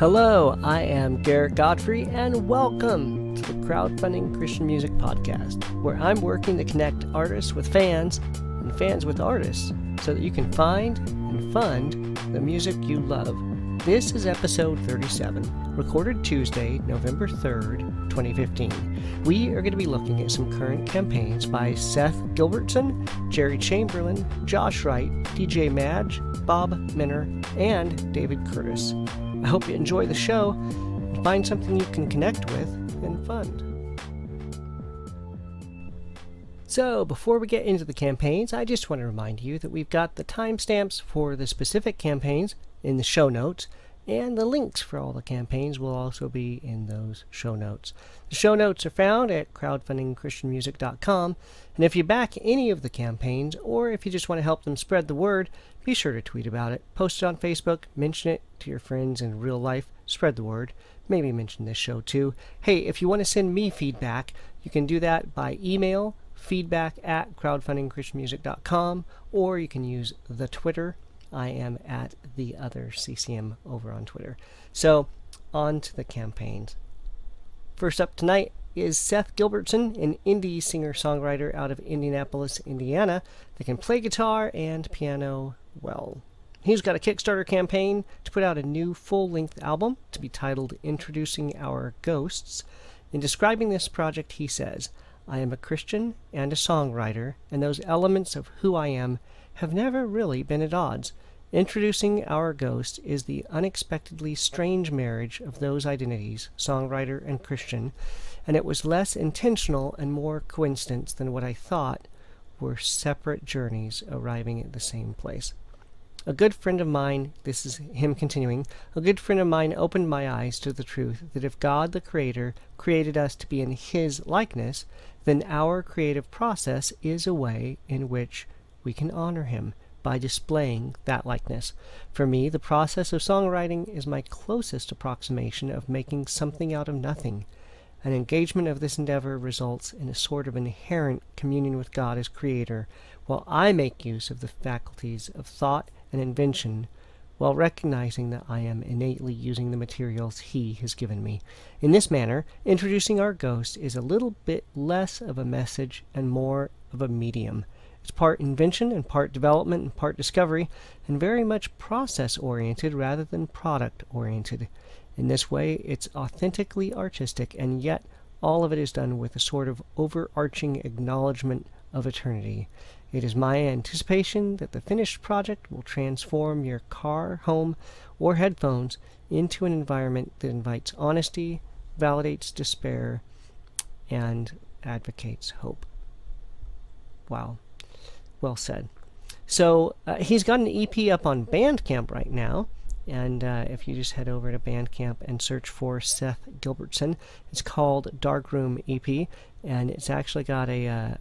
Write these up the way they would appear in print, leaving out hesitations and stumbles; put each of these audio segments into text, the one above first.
Hello, I am Garrett Godfrey, and welcome to the Crowdfunding Christian Music Podcast, where I'm working to connect artists with fans and fans with artists so that you can find and fund the music you love. This is episode 37, recorded Tuesday, November 3rd, 2015. We are going to be looking at some current campaigns by Seth Gilbertson, Jerry Chamberlain, Josh Wright, DJ Madge, Bob Minner, and David Curtis. I hope you enjoy the show and find something you can connect with and fund. So, before we get into the campaigns, I just want to remind you that we've got the timestamps for the specific campaigns in the show notes, and the links for all the campaigns will also be in those show notes. The show notes are found at crowdfundingchristianmusic.com, and if you back any of the campaigns, or if you just want to help them spread the word, be sure to tweet about it, post it on Facebook, mention it to your friends in real life, spread the word, maybe mention this show too. Hey, if you want to send me feedback, you can do that by email, feedback@crowdfundingchristianmusic.com, or you can use the Twitter. I am at the other CCM over on Twitter. So, on to the campaigns. First up tonight is Seth Gilbertson, an indie singer-songwriter out of Indianapolis, Indiana, that can play guitar and piano well. He's got a Kickstarter campaign to put out a new full-length album to be titled Introducing Our Ghosts. In describing this project, he says, "I am a Christian and a songwriter, and those elements of who I am have never really been at odds. Introducing Our Ghost is the unexpectedly strange marriage of those identities, songwriter and Christian, and it was less intentional and more coincidence than what I thought were separate journeys arriving at the same place. A good friend of mine," this is him continuing, "a good friend of mine opened my eyes to the truth that if God the Creator created us to be in His likeness, then our creative process is a way in which we can honor Him by displaying that likeness. For me, the process of songwriting is my closest approximation of making something out of nothing. An engagement of this endeavor results in a sort of inherent communion with God as Creator, while I make use of the faculties of thought and invention, while recognizing that I am innately using the materials He has given me. In this manner, Introducing Our Ghost is a little bit less of a message and more of a medium. It's part invention and part development and part discovery, and very much process-oriented rather than product-oriented. In this way, it's authentically artistic, and yet all of it is done with a sort of overarching acknowledgement of eternity. It is my anticipation that the finished project will transform your car, home, or headphones into an environment that invites honesty, validates despair, and advocates hope." Wow. Well said. So he's got an EP up on Bandcamp right now, and if you just head over to Bandcamp and search for Seth Gilbertson, it's called Darkroom EP, and it's actually got an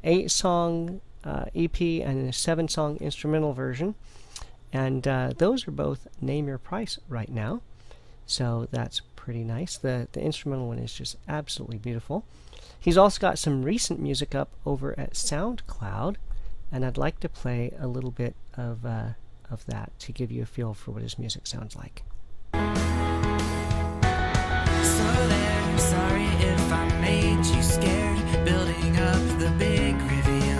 8-song EP and a 7-song instrumental version, and those are both name your price right now, so that's pretty nice. The instrumental one is just absolutely beautiful. He's also got some recent music up over at SoundCloud, and I'd like to play a little bit of that to give you a feel for what his music sounds like. So there, sorry if I made you scared, building up the big reveal.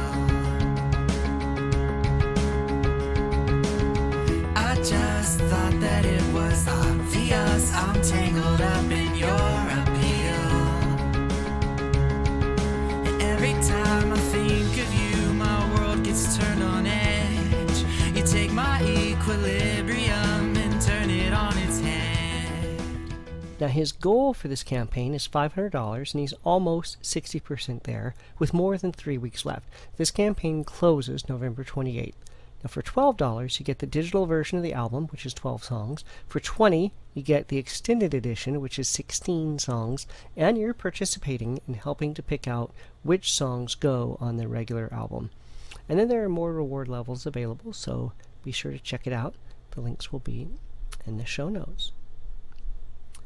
I just thought that it was obvious I'm tangled up in your appeal. And every time I think of you, my world gets turned on edge. You take my equilibrium and turn it on its head. Now his goal for this campaign is $500, and he's almost 60% there, with more than 3 weeks left. This campaign closes November 28th. Now for $12, you get the digital version of the album, which is 12 songs. For $20, you get the extended edition, which is 16 songs, and you're participating in helping to pick out which songs go on the regular album. And then there are more reward levels available, so be sure to check it out. The links will be in the show notes.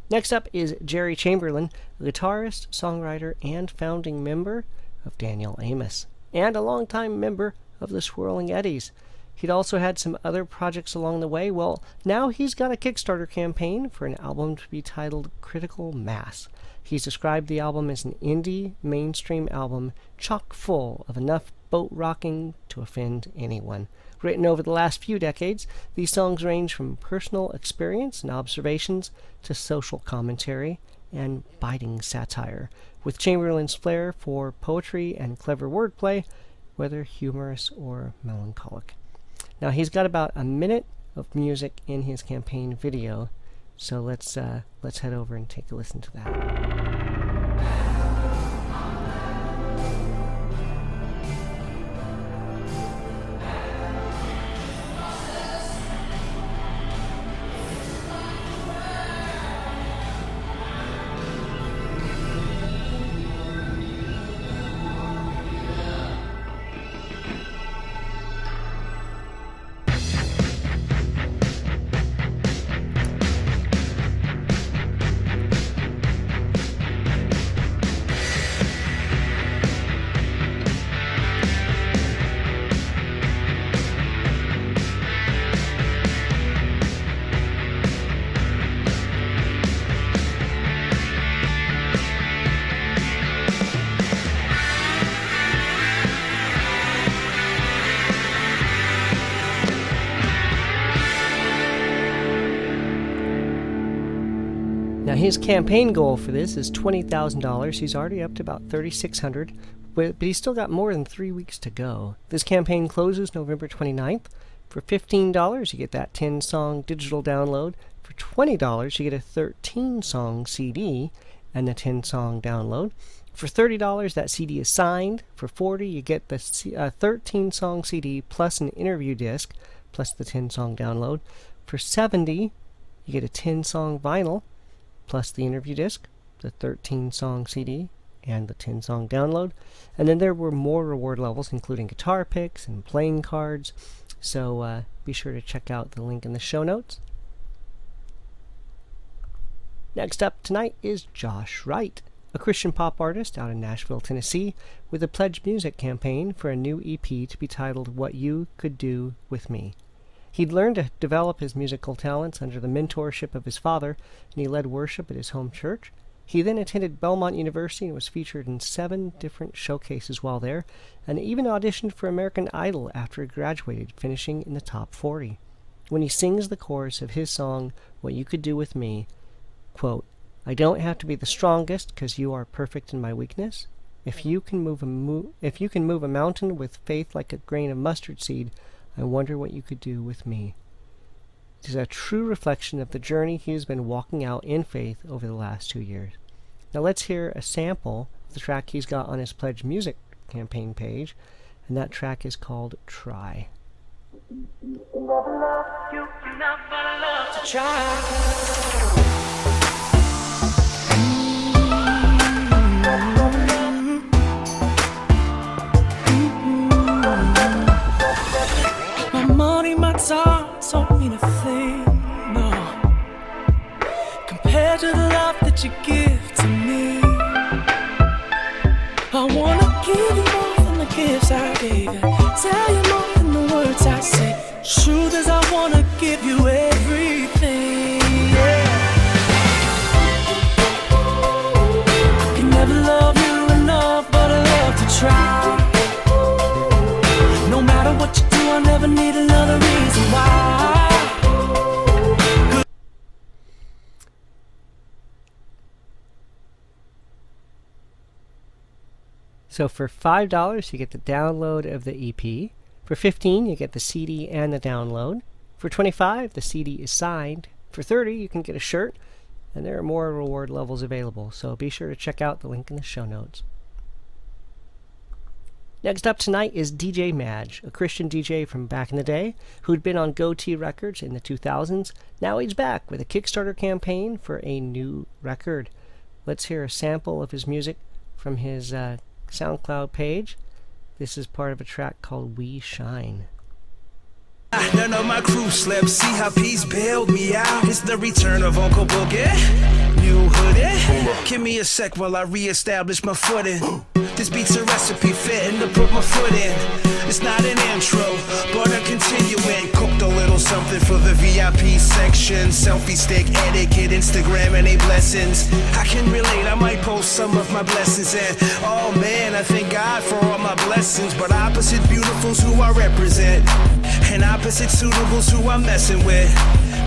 Next up is Jerry Chamberlain, a guitarist, songwriter, and founding member of Daniel Amos, and a longtime member of the Swirling Eddies. He'd also had some other projects along the way. Well, now he's got a Kickstarter campaign for an album to be titled Critical Mass. He's described the album as an indie, mainstream album chock full of enough boat rocking to offend anyone. Written over the last few decades, these songs range from personal experience and observations to social commentary and biting satire, with Chamberlain's flair for poetry and clever wordplay, whether humorous or melancholic. Now, he's got about a minute of music in his campaign video, so let's head over and take a listen to that. Now, his campaign goal for this is $20,000. He's already up to about $3,600, but he's still got more than 3 weeks to go. This campaign closes November 29th. For $15, you get that 10-song digital download. For $20, you get a 13-song CD and the 10-song download. For $30, that CD is signed. For $40, you get the 13-song CD plus an interview disc plus the 10-song download. For $70, you get a 10-song vinyl plus the interview disc, the 13-song CD, and the 10-song download. And then there were more reward levels, including guitar picks and playing cards. So be sure to check out the link in the show notes. Next up tonight is Josh Wright, a Christian pop artist out in Nashville, Tennessee, with a Pledge Music campaign for a new EP to be titled What You Could Do With Me. He'd learned to develop his musical talents under the mentorship of his father, and he led worship at his home church. He then attended Belmont University and was featured in 7 different showcases while there, and even auditioned for American Idol after he graduated, finishing in the top 40. When he sings the chorus of his song, What You Could Do With Me, quote, "I don't have to be the strongest because you are perfect in my weakness. If you can move a mountain with faith like a grain of mustard seed, I wonder what you could do with me." It is a true reflection of the journey he has been walking out in faith over the last 2 years. Now let's hear a sample of the track he's got on his Pledge Music campaign page, and that track is called Try. Money, my time, don't mean a thing, no, compared to the love that you give to me. I wanna give you more than the gifts I gave you, tell you more than the words I say. Truth is, I wanna give you everything, yeah. I can never love you enough, but I love to try. No matter what you do, I never need another reason why. So for $5, you get the download of the EP. For $15, you get the CD and the download. For $25, the CD is signed. For $30, you can get a shirt, and there are more reward levels available, so be sure to check out the link in the show notes. Next up tonight is DJ Madge, a Christian DJ from back in the day who'd been on Goatee Records in the 2000s. Now he's back with a Kickstarter campaign for a new record. Let's hear a sample of his music from his SoundCloud page. This is part of a track called We Shine. None of my crew slept, see how peace bailed me out. It's the return of Uncle Boogie, new hoodie. Give me a sec while I reestablish my footing. This beat's a recipe fitting to put my foot in. It's not an intro, but a continuing. Cooked a little something for the VIP section. Selfie stick, etiquette, Instagram, and blessings. I can relate, I might post some of my blessings. And oh man, I thank God for all my blessings. But opposite beautiful's who I represent, and opposite suitable's who I'm messing with.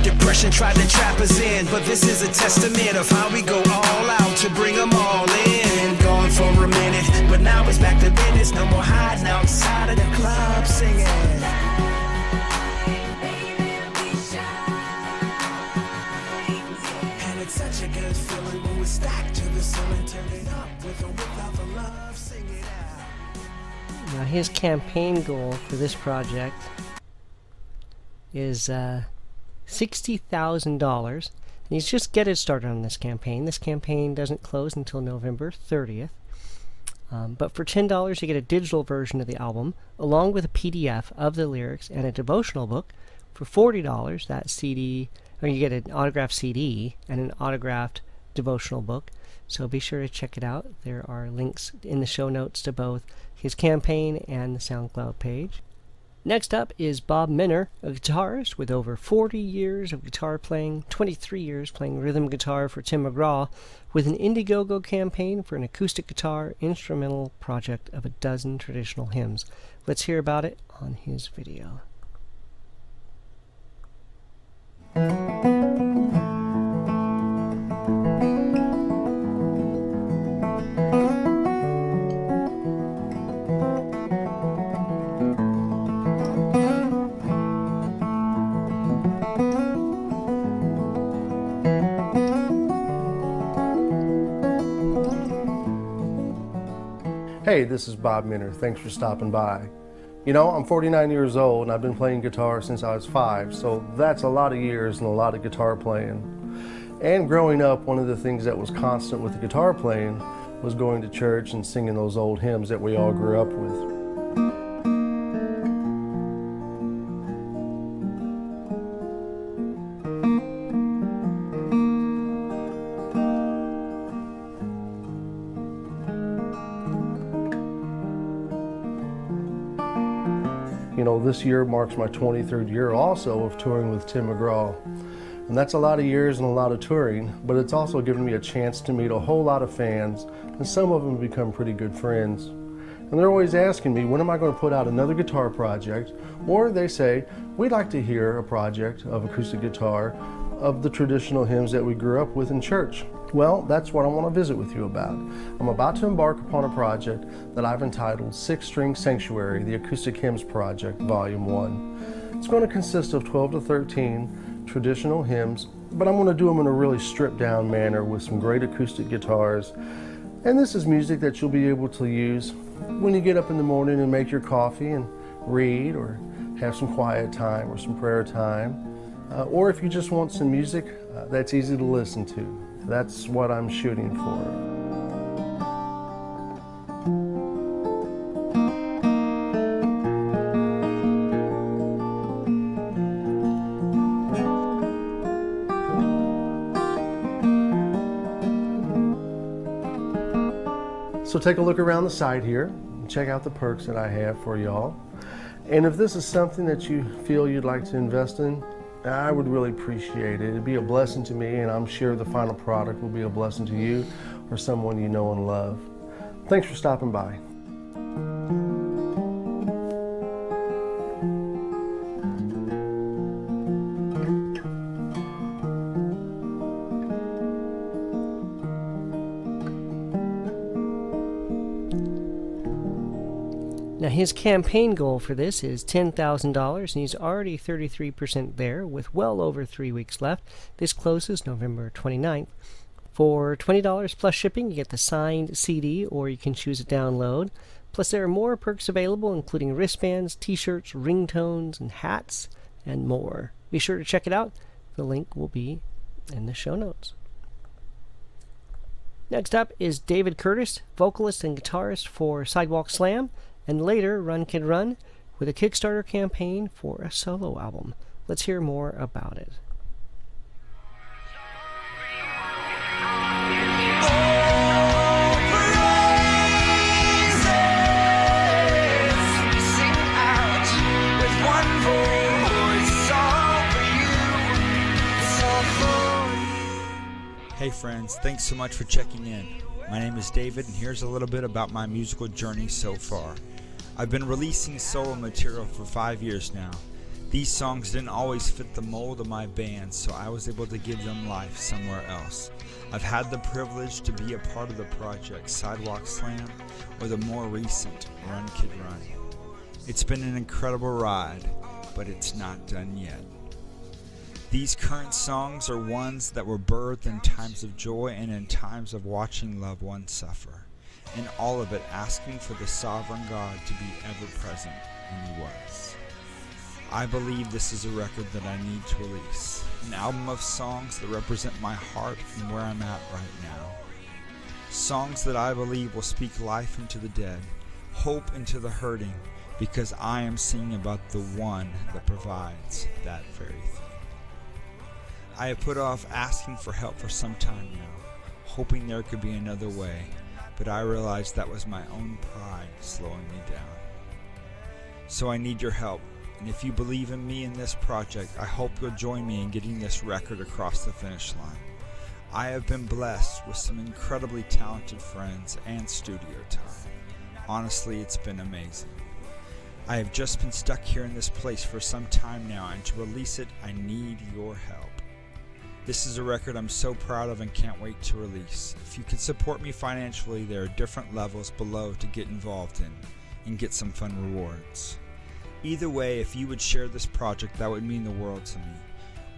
Depression tried to trap us in, but this is a testament of how we go all out to bring them all in. Gone for a minute, but now it's back to business. No more hiding outside of the club singing. And it's such a good feeling when we stack to the ceiling, turn it up with or without the love, sing it out. Now his campaign goal for this project is $60,000, and he's just getting started on this campaign. This campaign doesn't close until November 30th. But for $10, you get a digital version of the album, along with a PDF of the lyrics and a devotional book. For $40, that CD, or you get an autographed CD and an autographed devotional book. So be sure to check it out. There are links in the show notes to both his campaign and the SoundCloud page. Next up is Bob Minner, a guitarist with over 40 years of guitar playing, 23 years playing rhythm guitar for Tim McGraw, with an Indiegogo campaign for an acoustic guitar instrumental project of a dozen traditional hymns. Let's hear about it on his video. Hey, this is Bob Minner. Thanks for stopping by. You know, I'm 49 years old and I've been playing guitar since I was 5, so that's a lot of years and a lot of guitar playing. And growing up, one of the things that was constant with the guitar playing was going to church and singing those old hymns that we all grew up with. You know, this year marks my 23rd year also of touring with Tim McGraw. And that's a lot of years and a lot of touring, but it's also given me a chance to meet a whole lot of fans, and some of them have become pretty good friends. And they're always asking me, when am I going to put out another guitar project? Or they say, we'd like to hear a project of acoustic guitar of the traditional hymns that we grew up with in church. Well, that's what I want to visit with you about. I'm about to embark upon a project that I've entitled Six String Sanctuary, the Acoustic Hymns Project, Volume 1. It's going to consist of 12 to 13 traditional hymns, but I'm going to do them in a really stripped down manner with some great acoustic guitars. And this is music that you'll be able to use when you get up in the morning and make your coffee and read, or have some quiet time or some prayer time. Or if you just want some music that's easy to listen to. That's what I'm shooting for. So take a look around the site here and check out the perks that I have for y'all. And if this is something that you feel you'd like to invest in, I would really appreciate it. It'd be a blessing to me, and I'm sure the final product will be a blessing to you or someone you know and love. Thanks for stopping by. Now his campaign goal for this is $10,000, and he's already 33% there with well over 3 weeks left. This closes November 29th. For $20 plus shipping, you get the signed CD, or you can choose a download. Plus there are more perks available, including wristbands, t-shirts, ringtones, and hats, and more. Be sure to check it out. The link will be in the show notes. Next up is David Curtis, vocalist and guitarist for Sidewalk Slam, and later Run Kid Run, with a Kickstarter campaign for a solo album. Let's hear more about it. Hey friends, thanks so much for checking in. My name is David, and here's a little bit about my musical journey so far. I've been releasing solo material for 5 years now. These songs didn't always fit the mold of my band, so I was able to give them life somewhere else. I've had the privilege to be a part of the project Sidewalk Slam or the more recent Run Kid Run. It's been an incredible ride, but it's not done yet. These current songs are ones that were birthed in times of joy and in times of watching loved ones suffer, and all of it asking for the sovereign God to be ever present, and He was. I believe this is a record that I need to release, an album of songs that represent my heart and where I'm at right now. Songs that I believe will speak life into the dead, hope into the hurting, because I am singing about the one that provides that very thing. I have put off asking for help for some time now, hoping there could be another way, but I realized that was my own pride slowing me down. So I need your help, and if you believe in me and this project, I hope you'll join me in getting this record across the finish line. I have been blessed with some incredibly talented friends and studio time. Honestly, it's been amazing. I have just been stuck here in this place for some time now, and to release it, I need your help. This is a record I'm so proud of and can't wait to release. If you can support me financially, there are different levels below to get involved in and get some fun rewards. Either way, if you would share this project, that would mean the world to me.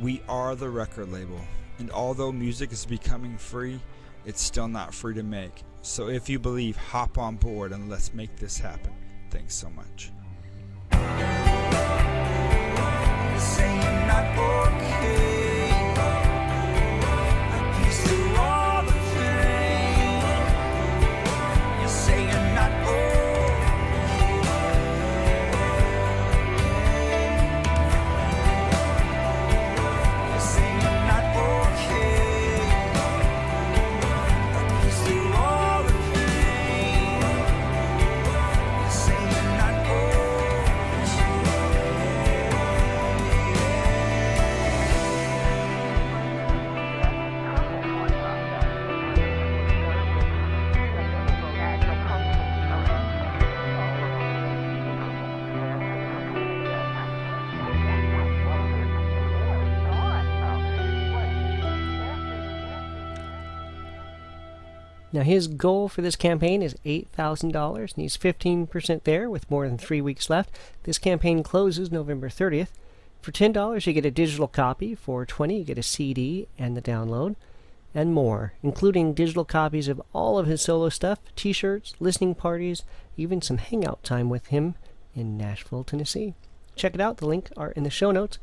We are the record label, and although music is becoming free, it's still not free to make. So if you believe, hop on board and let's make this happen. Thanks so much. Now his goal for this campaign is $8,000, and he's 15% there with more than 3 weeks left. This campaign closes November 30th. For $10 you get a digital copy, for $20 you get a CD and the download, and more, including digital copies of all of his solo stuff, t-shirts, listening parties, even some hangout time with him in Nashville, Tennessee. Check it out, the links are in the show notes.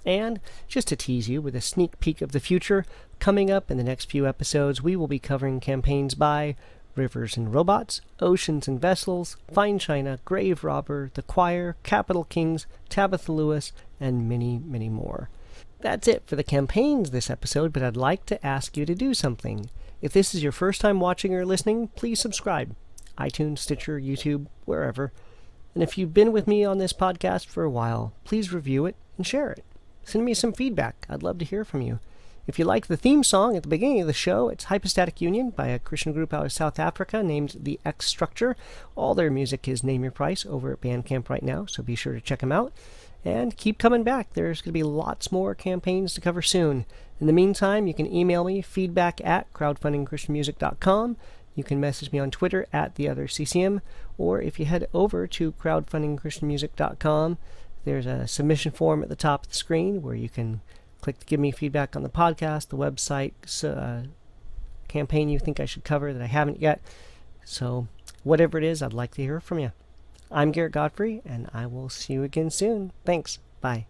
And just to tease you with a sneak peek of the future, coming up in the next few episodes, we will be covering campaigns by Rivers and Robots, Oceans and Vessels, Fine China, Grave Robber, The Choir, Capital Kings, Tabitha Lewis, and many, many more. That's it for the campaigns this episode, but I'd like to ask you to do something. If this is your first time watching or listening, please subscribe. iTunes, Stitcher, YouTube, wherever. And if you've been with me on this podcast for a while, please review it and share it. Send me some feedback. I'd love to hear from you. If you like the theme song at the beginning of the show, it's Hypostatic Union by a Christian group out of South Africa named The X Structure. All their music is Name Your Price over at Bandcamp right now, so be sure to check them out. And keep coming back. There's going to be lots more campaigns to cover soon. In the meantime, you can email me, feedback@crowdfundingchristianmusic.com. You can message me on Twitter @TheOtherCCM, or if you head over to crowdfundingchristianmusic.com, there's a submission form at the top of the screen where you can click to give me feedback on the podcast, the website, campaign you think I should cover that I haven't yet. So whatever it is, I'd like to hear from you. I'm Garrett Godfrey, and I will see you again soon. Thanks. Bye.